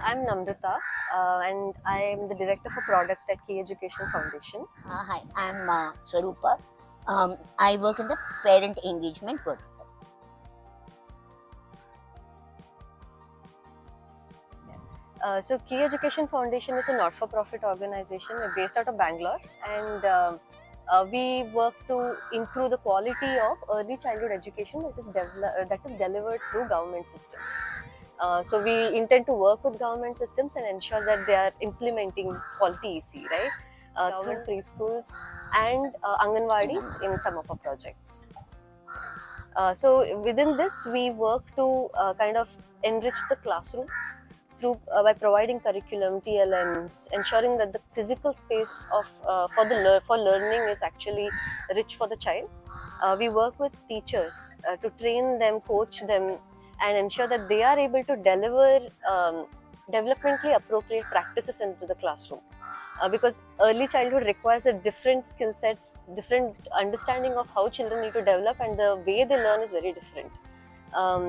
I'm Namrita, and I am the director for product at Key Education Foundation. Hi, I'm Swarupa. I work in the parent engagement vertical. So, Key Education Foundation is a not-for-profit organization. We're based out of Bangalore, and we work to improve the quality of early childhood education that is delivered through government systems. So, we intend to work with government systems and ensure that they are implementing quality EC, right? Through preschools and Anganwadis in some of our projects. So within this, we work to kind of enrich the classrooms through by providing curriculum, TLMs, ensuring that the physical space of for learning is actually rich for the child. We work with teachers to train them, coach them, and ensure that they are able to deliver developmentally appropriate practices into the classroom. Because early childhood requires a different skill sets, different understanding of how children need to develop, and the way they learn is very different.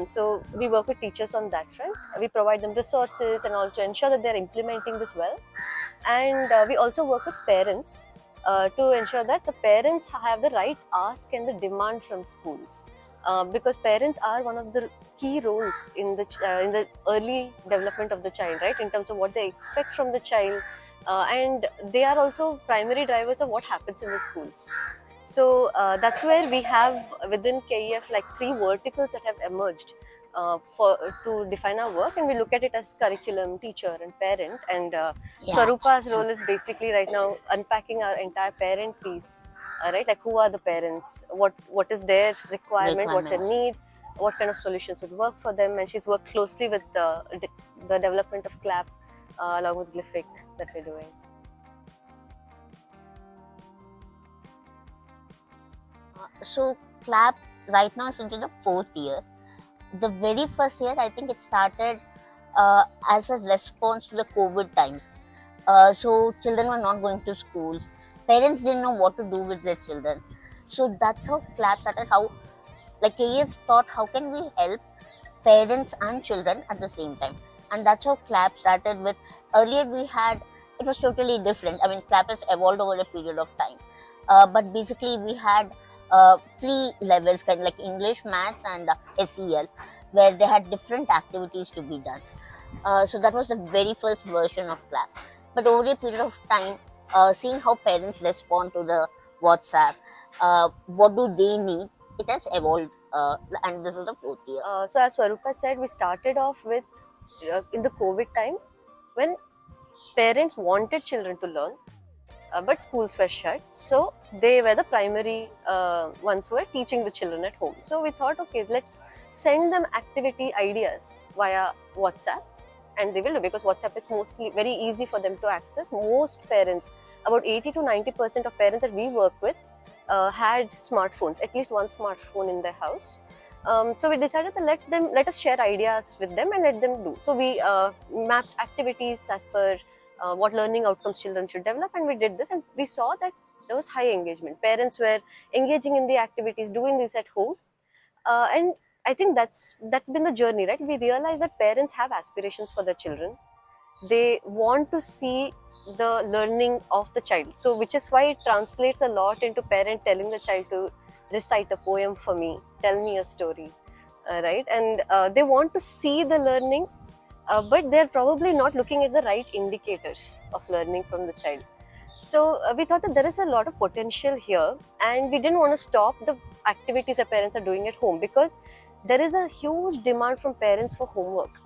So we work with teachers on that front. We provide them resources and also ensure that they're implementing this well. And we also work with parents to ensure that the parents have the right ask and the demand from schools. Because parents are one of the key roles in the early development of the child, right? In terms of what they expect from the child, and they are also primary drivers of what happens in the schools. So that's where we have within KEF like three verticals that have emerged for to define our work, and we look at it as curriculum, teacher, and parent. And Yeah, Swarupa's role is basically right now unpacking our entire parent piece, right? Like who are the parents, what is their requirement, what's their requirements. need, what kind of solutions would work for them, and she's worked closely with the development of CLAP along with Glyphic that we're doing. So CLAP right now is into the fourth year. The very first year, I think it started as a response to the COVID times. So children were not going to schools. Parents didn't know what to do with their children. So that's how CLAP started. How like KF thought, how can we help parents and children at the same time? And that's how CLAP started with. Earlier we had, it was totally different. I mean, CLAP has evolved over a period of time. But basically we had three levels, kind of like English, Maths, and SEL, where they had different activities to be done. So that was the very first version of CLAP. But over a period of time, seeing how parents respond to the WhatsApp, what do they need, it has evolved. And this is the fourth year. So as Swarupa said, we started off with in the COVID time when parents wanted children to learn, but schools were shut. So they were the primary ones who were teaching the children at home. So we thought, okay, let's send them activity ideas via WhatsApp. And they will do, because WhatsApp is mostly very easy for them to access. Most parents, about 80 to 90% of parents that we work with, had smartphones, at least one smartphone in their house. So we decided to let us share ideas with them and let them do. So we mapped activities as per what learning outcomes children should develop, and we did this, and we saw that there was high engagement. Parents were engaging in the activities, doing this at home, and I think that's been the journey, right? We realized that parents have aspirations for their children. They want to see the learning of the child, so which is why it translates a lot into parent telling the child to recite a poem for me, tell me a story, right? And they want to see the learning, but they're probably not looking at the right indicators of learning from the child. So we thought that there is a lot of potential here, and we didn't want to stop the activities that parents are doing at home, because there is a huge demand from parents for homework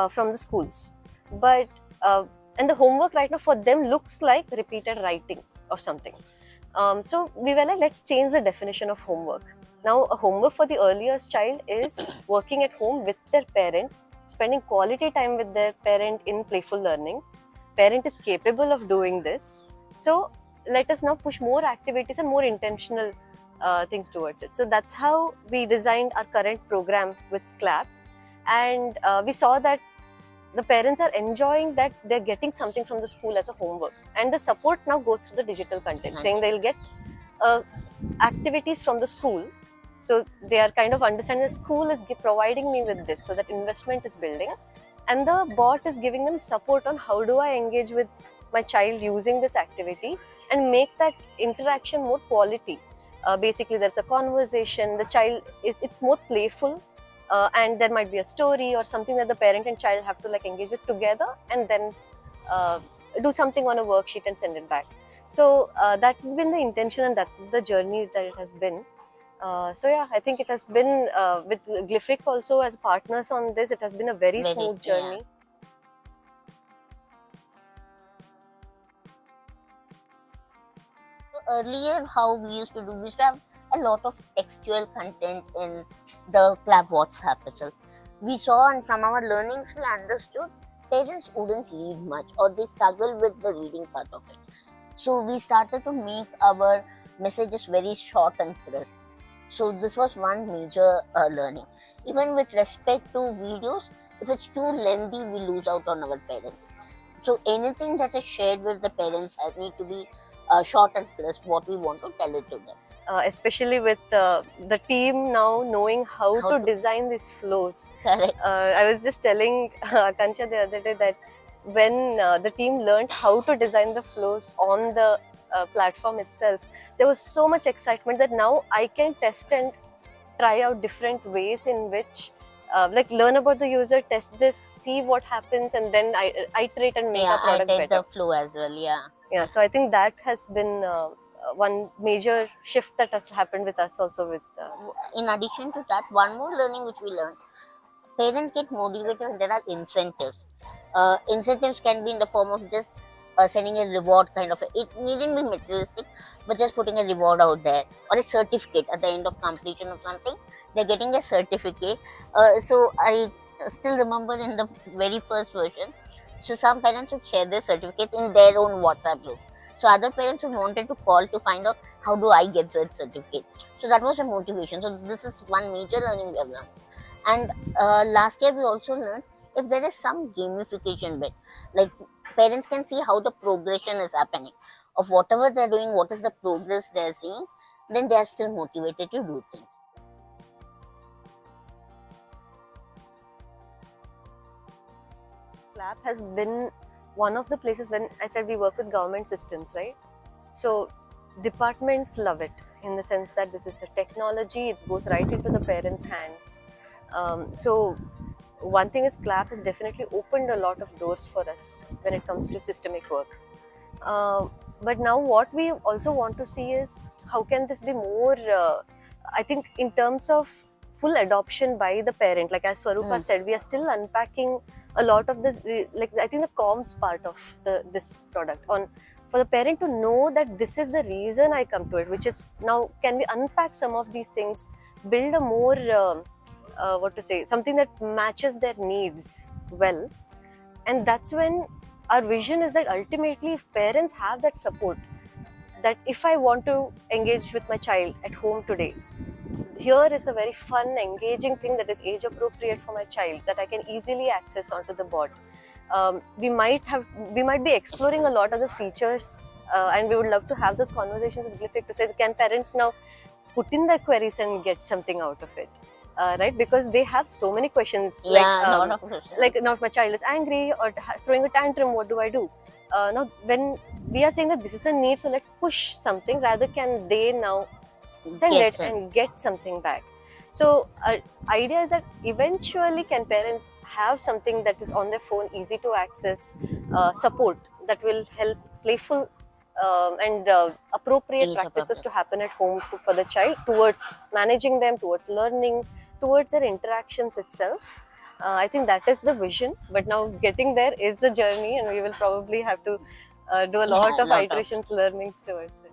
from the schools. But and the homework right now for them looks like repeated writing of something. So we were like, let's change the definition of homework. Now, a homework for the earliest child is working at home with their parent, spending quality time with their parent in playful learning. Parent is capable of doing this. So let us now push more activities and more intentional things towards it. So that's how we designed our current program with CLAP. And we saw that the parents are enjoying that they're getting something from the school as a homework, and the support now goes through the digital content, saying they'll get activities from the school. So they are kind of understanding the school is providing me with this, so that investment is building. and the bot is giving them support on how do I engage with my child using this activity and make that interaction more quality. Basically there's a conversation, the child is, it's more playful, and there might be a story or something that the parent and child have to like engage with together, and then uh, do something on a worksheet and send it back. So that's been the intention, and that's the journey that it has been. So yeah, I think it has been with Glyphic also as partners on this. It has been a very Very, smooth yeah. journey. So earlier, how we used to do, we used to have a lot of textual content in the Clap WhatsApp itself. We saw, and from our learnings, we understood parents wouldn't read much, or they struggle with the reading part of it. So we started to make our messages very short and crisp. So this was one major learning. Even with respect to videos, if it's too lengthy, we lose out on our parents. So anything that is shared with the parents need to be short and crisp, what we want to tell it to them. Especially with the team now knowing how to design these flows. Correct. I was just telling Akansha the other day that when the team learned how to design the flows on the platform itself, there was so much excitement that now I can test and try out different ways in which like learn about the user, test this, see what happens, and then I iterate and make a product I take better. the flow as well, Yeah, so I think that has been one major shift that has happened with us also. With in addition to that, one more learning which we learned, parents get motivated when there are incentives. Incentives can be in the form of just sending a reward kind of it needn't be materialistic, but just putting a reward out there, or a certificate at the end of completion of something, they're getting a certificate. So I still remember in the very first version, so some parents would share their certificates in their own WhatsApp group, so other parents would wanted to call to find out how do I get that certificate. So that was a motivation. So this is one major learning we have learned. And last year we also learned, if there is some gamification bit, like parents can see how the progression is happening of whatever they're doing, what is the progress they're seeing, then they are still motivated to do things. Clap has been one of the places when I said we work with government systems, right? So departments love it in the sense that this is a technology, it goes right into the parents' hands. So one thing is Clap has definitely opened a lot of doors for us when it comes to systemic work. But now what we also want to see is how can this be more, I think in terms of full adoption by the parent, like as Swarupa said, we are still unpacking a lot of the, like I think the comms part of this product on for the parent to know that this is the reason I come to it, which is now can we unpack some of these things, build a more what to say, something that matches their needs well. And that's when our vision is that ultimately if parents have that support, that if I want to engage with my child at home today, here is a very fun, engaging thing that is age appropriate for my child that I can easily access onto the bot. We might be exploring a lot of the features, and we would love to have those conversations with Glyphic to say, can parents now put in their queries and get something out of it? Right, because they have so many questions. Like now if my child is angry or throwing a tantrum, what do I do? Now when we are saying that this is a need, so let's push something, rather can they now send it and get something back. So idea is that eventually can parents have something that is on their phone, easy to access, support that will help playful and appropriate practices to happen at home for the child, towards managing them, towards learning, towards their interactions itself. I think that is the vision, but now getting there is a journey, and we will probably have to do a lot of iterations, learnings towards it.